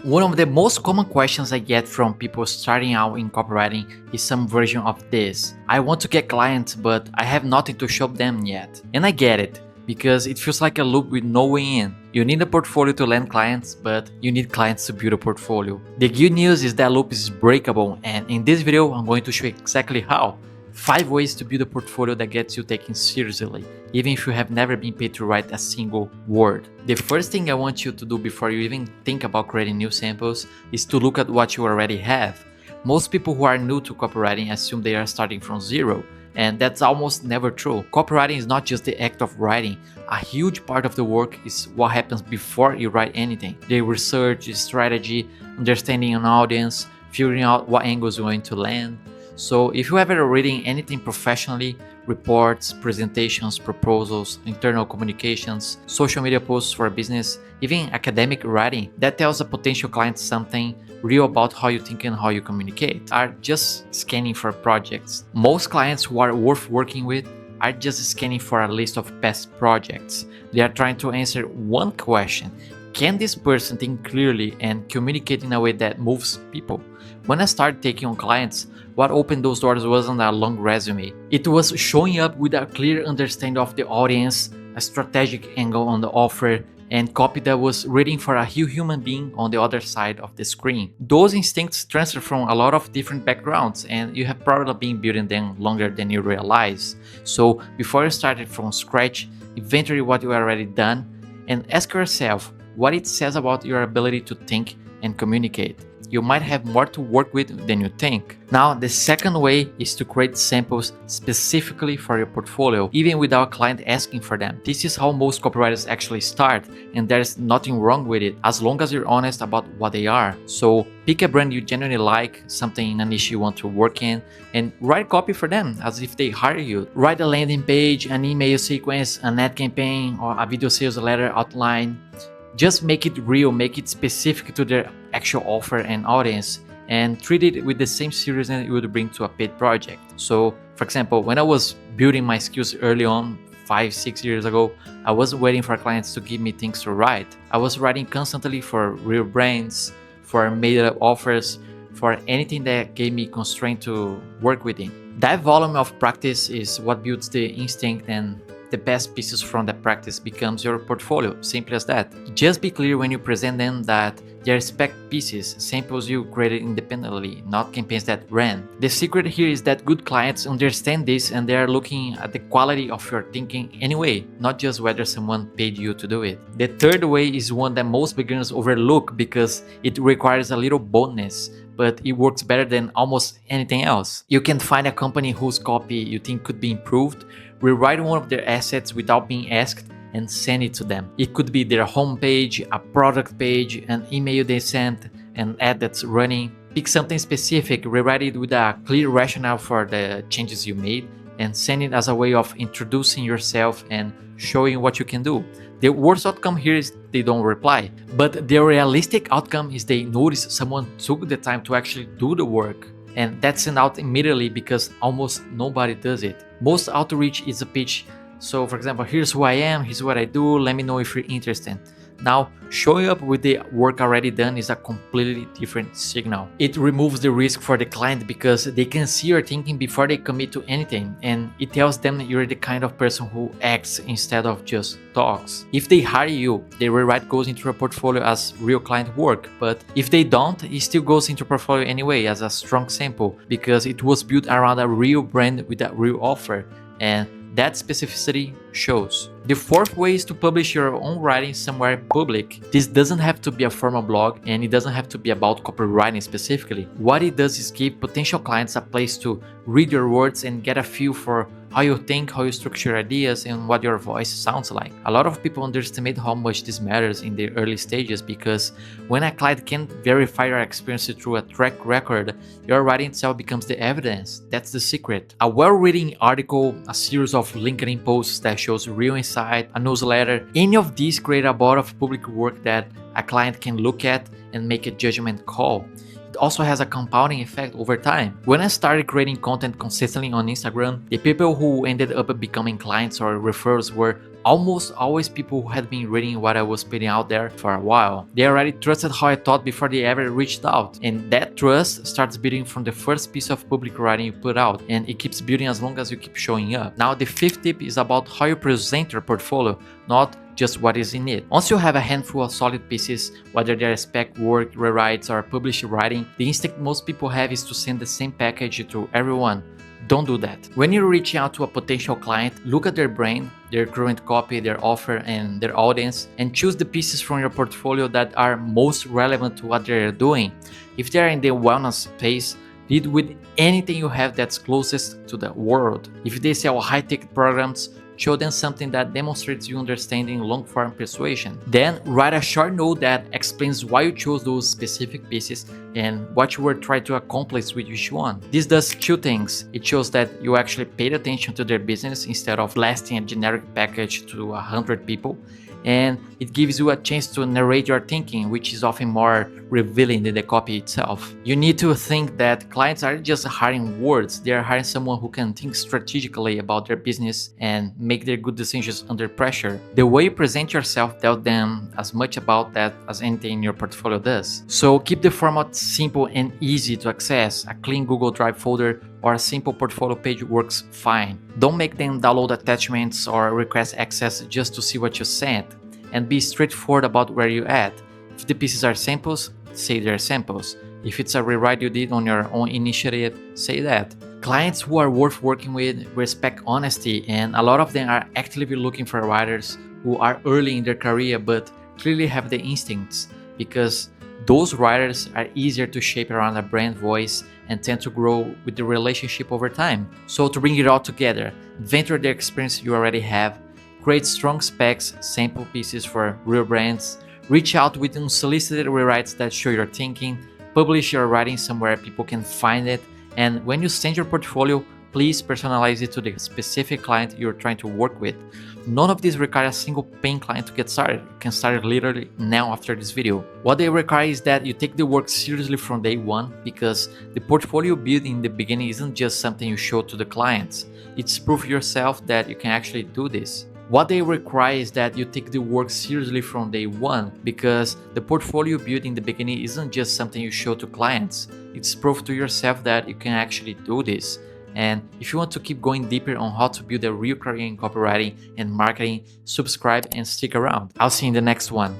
One of the most common questions I get from people starting out in copywriting is some version of this. I want to get clients, but I have nothing to show them yet. And I get it, because it feels like a loop with no way in. You need a portfolio to land clients, but you need clients to build a portfolio. The good news is that loop is breakable, and in this video I'm going to show you exactly how. 5 ways to build a portfolio that gets you taken seriously, even if you have never been paid to write a single word. The first thing I want you to do before you even think about creating new samples is to look at what you already have. Most people who are new to copywriting assume they are starting from zero, and that's almost never true. Copywriting is not just the act of writing. A huge part of the work is what happens before you write anything. The research, the strategy, understanding an audience, figuring out what angles you're going to land. So if you ever reading anything professionally, reports, presentations, proposals, internal communications, social media posts for a business, even academic writing, that tells a potential client something real about how you think and how you communicate, are just scanning for projects. Most clients who are worth working with are just scanning for a list of past projects. They are trying to answer one question: can this person think clearly and communicate in a way that moves people? When I started taking on clients, what opened those doors wasn't a long resume. It was showing up with a clear understanding of the audience, a strategic angle on the offer, and copy that was reading for a real human being on the other side of the screen. Those instincts transfer from a lot of different backgrounds, and you have probably been building them longer than you realize. So before you started from scratch, inventory what you already done, and ask yourself what it says about your ability to think and communicate. You might have more to work with than you think. Now, the second way is to create samples specifically for your portfolio, even without a client asking for them. This is how most copywriters actually start, and there's nothing wrong with it as long as you're honest about what they are. So pick a brand you genuinely like, something in a niche you want to work in, and write copy for them as if they hire you. Write a landing page, an email sequence, an ad campaign, or a video sales letter outline. Just make it real, make it specific to their actual offer and audience, and treat it with the same seriousness you would bring to a paid project. So, for example, when I was building my skills early on, 5-6 years ago, I wasn't waiting for clients to give me things to write. I was writing constantly for real brands, for made-up offers, for anything that gave me constraint to work within. That volume of practice is what builds the instinct, and the best pieces from that practice becomes your portfolio. Simple as that. Just be clear when you present them that they're spec pieces, samples you created independently, not campaigns that ran. The secret here is that good clients understand this, and they are looking at the quality of your thinking anyway, not just whether someone paid you to do it. The third way is one that most beginners overlook because it requires a little boldness, but it works better than almost anything else. You can find a company whose copy you think could be improved, rewrite one of their assets without being asked, and send it to them. It could be their homepage, a product page, an email they sent, an ad that's running. Pick something specific, rewrite it with a clear rationale for the changes you made, and send it as a way of introducing yourself and showing what you can do. The worst outcome here is they don't reply, but the realistic outcome is they notice someone took the time to actually do the work. And that's sent out immediately because almost nobody does it. Most outreach is a pitch. So for example, here's who I am, here's what I do, let me know if you're interested. Now, showing up with the work already done is a completely different signal. It removes the risk for the client because they can see your thinking before they commit to anything, and it tells them that you're the kind of person who acts instead of just talks. If they hire you, the rewrite goes into your portfolio as real client work, but if they don't, it still goes into your portfolio anyway as a strong sample because it was built around a real brand with a real offer, and that specificity shows. The fourth way is to publish your own writing somewhere public. This doesn't have to be a formal blog, and it doesn't have to be about copywriting specifically. What it does is give potential clients a place to read your words and get a feel for how you think, how you structure ideas, and what your voice sounds like. A lot of people underestimate how much this matters in the early stages because when a client can't verify your experience through a track record, your writing itself becomes the evidence. That's the secret. A well-written article, a series of LinkedIn posts that shows real insight, a newsletter, any of these create a body of public work that a client can look at and make a judgment call. It also has a compounding effect over time. When I started creating content consistently on Instagram, the people who ended up becoming clients or referrals were Almost always people who had been reading what I was putting out there for a while. They already trusted how I thought before they ever reached out. And that trust starts building from the first piece of public writing you put out, and it keeps building as long as you keep showing up. Now the fifth tip is about how you present your portfolio, not just what is in it. Once you have a handful of solid pieces, whether they're spec work, rewrites, or published writing, the instinct most people have is to send the same package to everyone. Don't do that. When you're reaching out to a potential client, look at their brand, their current copy, their offer, and their audience, and choose the pieces from your portfolio that are most relevant to what they're doing. If they're in the wellness space, lead with anything you have that's closest to the world. If they sell high-ticket programs, show them something that demonstrates you understanding long-form persuasion. Then write a short note that explains why you chose those specific pieces and what you were trying to accomplish with each one. This does two things. It shows that you actually paid attention to their business instead of blasting a generic package to 100 people. And it gives you a chance to narrate your thinking, which is often more revealing than the copy itself. You need to think that clients aren't just hiring words, they are hiring someone who can think strategically about their business and make their good decisions under pressure. The way you present yourself tells them as much about that as anything in your portfolio does. So keep the format simple and easy to access. A clean Google Drive folder or a simple portfolio page works fine. Don't make them download attachments or request access just to see what you sent, and be straightforward about where you at. If the pieces are samples, say they're samples. If it's a rewrite you did on your own initiative, say that. Clients who are worth working with respect honesty, and a lot of them are actively looking for writers who are early in their career but clearly have the instincts, because those writers are easier to shape around a brand voice and tend to grow with the relationship over time. So to bring it all together, venture the experience you already have, create strong specs, sample pieces for real brands, reach out with unsolicited rewrites that show your thinking, publish your writing somewhere people can find it, and when you send your portfolio, please personalize it to the specific client you're trying to work with. None of these require a single paying client to get started. You can start literally now after this video. What they require is that you take the work seriously from day one, because the portfolio built in the beginning isn't just something you show to the clients. It's proof yourself that you can actually do this. What they require is that you take the work seriously from day one, because the portfolio built in the beginning isn't just something you show to clients. It's proof to yourself that you can actually do this. And if you want to keep going deeper on how to build a real career in copywriting and marketing, subscribe and stick around. I'll see you in the next one.